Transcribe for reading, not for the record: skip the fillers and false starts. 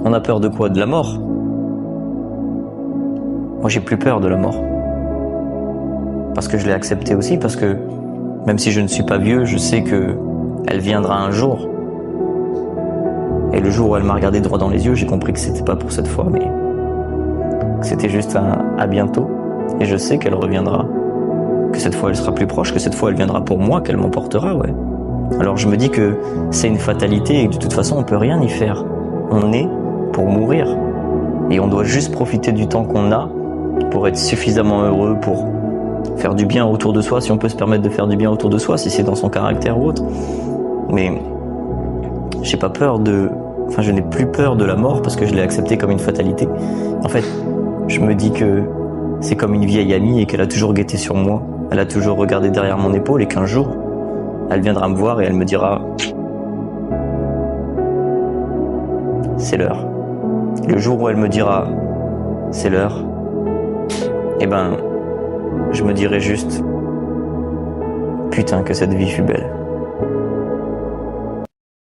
On a peur de quoi? De la mort? Moi, j'ai plus peur de la mort. Parce que je l'ai acceptée aussi, parce que même si je ne suis pas vieux, je sais que elle viendra un jour. Et le jour où elle m'a regardé droit dans les yeux, j'ai compris que c'était pas pour cette fois, mais que c'était juste un à bientôt. Et je sais qu'elle reviendra. Que cette fois elle sera plus proche, que cette fois elle viendra pour moi, qu'elle m'emportera, ouais. Alors je me dis que c'est une fatalité et que de toute façon on peut rien y faire. On est pour mourir. Et on doit juste profiter du temps qu'on a pour être suffisamment heureux, pour faire du bien autour de soi, si on peut se permettre de faire du bien autour de soi, si c'est dans son caractère ou autre. Mais j'ai pas peur enfin je n'ai plus peur de la mort parce que je l'ai acceptée comme une fatalité. En fait, je me dis que c'est comme une vieille amie et qu'elle a toujours guetté sur moi. Elle a toujours regardé derrière mon épaule et qu'un jour, elle viendra me voir et elle me dira « C'est l'heure ». Le jour où elle me dira « C'est l'heure », eh ben, je me dirai juste « Putain que cette vie fut belle ».